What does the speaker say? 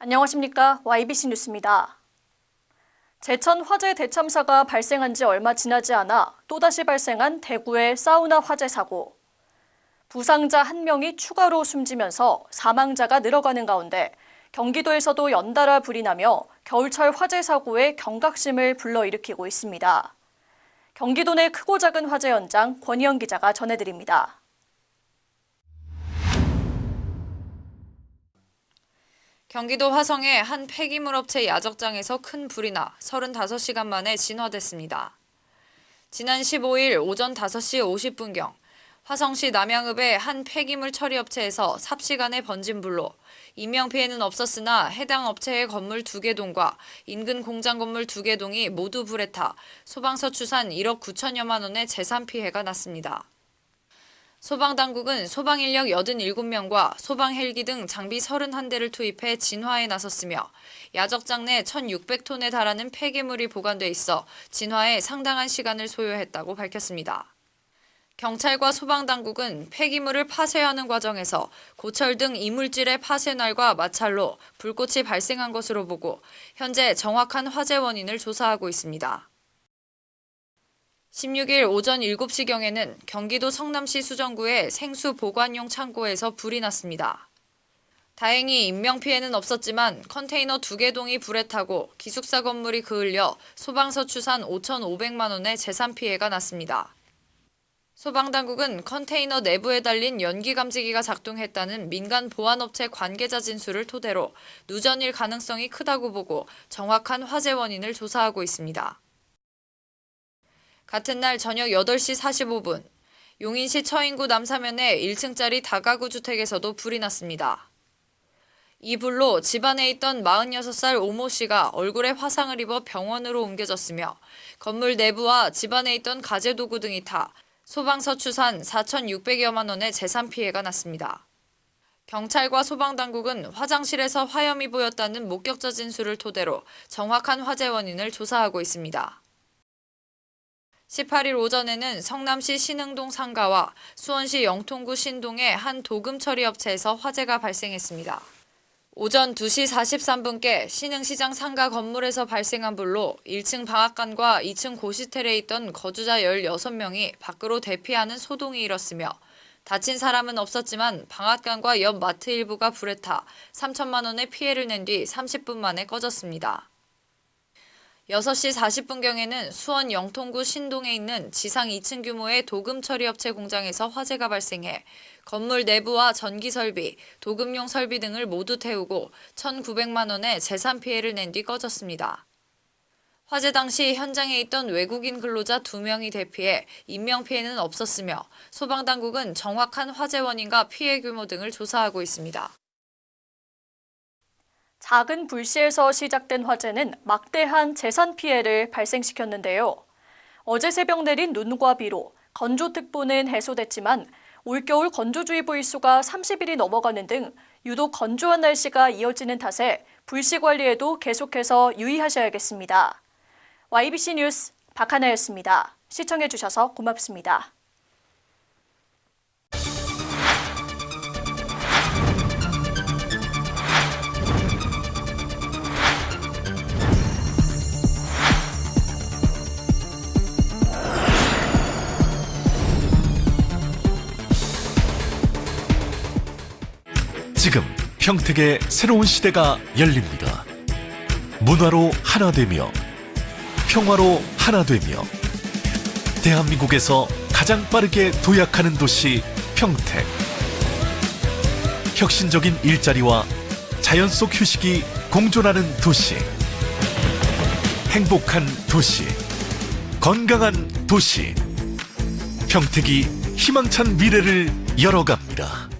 안녕하십니까. YBC 뉴스입니다. 제천 화재 대참사가 발생한 지 얼마 지나지 않아 또다시 발생한 대구의 사우나 화재 사고. 부상자 1명이 추가로 숨지면서 사망자가 늘어가는 가운데 경기도에서도 연달아 불이 나며 겨울철 화재 사고에 경각심을 불러일으키고 있습니다. 경기도 내 크고 작은 화재 현장 권희영 기자가 전해드립니다. 경기도 화성의 한 폐기물 업체 야적장에서 큰 불이 나 35시간 만에 진화됐습니다. 지난 15일 오전 5시 50분경 화성시 남양읍의 한 폐기물 처리 업체에서 삽시간에 번진 불로 인명피해는 없었으나 해당 업체의 건물 2개 동과 인근 공장 건물 2개 동이 모두 불에 타 소방서 추산 1억 9천여만 원의 재산 피해가 났습니다. 소방당국은 소방인력 87명과 소방헬기 등 장비 31대를 투입해 진화에 나섰으며 야적장 내 1,600톤에 달하는 폐기물이 보관돼 있어 진화에 상당한 시간을 소요했다고 밝혔습니다. 경찰과 소방당국은 폐기물을 파쇄하는 과정에서 고철 등 이물질의 파쇄날과 마찰로 불꽃이 발생한 것으로 보고 현재 정확한 화재 원인을 조사하고 있습니다. 16일 오전 7시경에는 경기도 성남시 수정구의 생수 보관용 창고에서 불이 났습니다. 다행히 인명피해는 없었지만 컨테이너 2개 동이 불에 타고 기숙사 건물이 그을려 소방서 추산 5,500만 원의 재산 피해가 났습니다. 소방당국은 컨테이너 내부에 달린 연기감지기가 작동했다는 민간 보안업체 관계자 진술을 토대로 누전일 가능성이 크다고 보고 정확한 화재 원인을 조사하고 있습니다. 같은 날 저녁 8시 45분, 용인시 처인구 남사면의 1층짜리 다가구 주택에서도 불이 났습니다. 이 불로 집안에 있던 46살 오모 씨가 얼굴에 화상을 입어 병원으로 옮겨졌으며 건물 내부와 집안에 있던 가재도구 등이 타 소방서 추산 4,600여만 원의 재산 피해가 났습니다. 경찰과 소방당국은 화장실에서 화염이 보였다는 목격자 진술을 토대로 정확한 화재 원인을 조사하고 있습니다. 18일 오전에는 성남시 신흥동 상가와 수원시 영통구 신동의 한 도금 처리 업체에서 화재가 발생했습니다. 오전 2시 43분께 신흥시장 상가 건물에서 발생한 불로 1층 방앗간과 2층 고시텔에 있던 거주자 16명이 밖으로 대피하는 소동이 일었으며 다친 사람은 없었지만 방앗간과 옆 마트 일부가 불에 타 3천만 원의 피해를 낸 뒤 30분 만에 꺼졌습니다. 6시 40분경에는 수원 영통구 신동에 있는 지상 2층 규모의 도금 처리 업체 공장에서 화재가 발생해 건물 내부와 전기 설비, 도금용 설비 등을 모두 태우고 1,900만 원의 재산 피해를 낸 뒤 꺼졌습니다. 화재 당시 현장에 있던 외국인 근로자 2명이 대피해 인명피해는 없었으며 소방당국은 정확한 화재 원인과 피해 규모 등을 조사하고 있습니다. 작은 불씨에서 시작된 화재는 막대한 재산 피해를 발생시켰는데요. 어제 새벽 내린 눈과 비로 건조특보는 해소됐지만 올겨울 건조주의보 일수가 30일이 넘어가는 등 유독 건조한 날씨가 이어지는 탓에 불씨 관리에도 계속해서 유의하셔야겠습니다. YBC 뉴스 박하나였습니다. 시청해주셔서 고맙습니다. 지금 평택의 새로운 시대가 열립니다. 문화로 하나 되며 평화로 하나 되며 대한민국에서 가장 빠르게 도약하는 도시 평택. 혁신적인 일자리와 자연 속 휴식이 공존하는 도시. 행복한 도시. 건강한 도시. 평택이 희망찬 미래를 열어갑니다.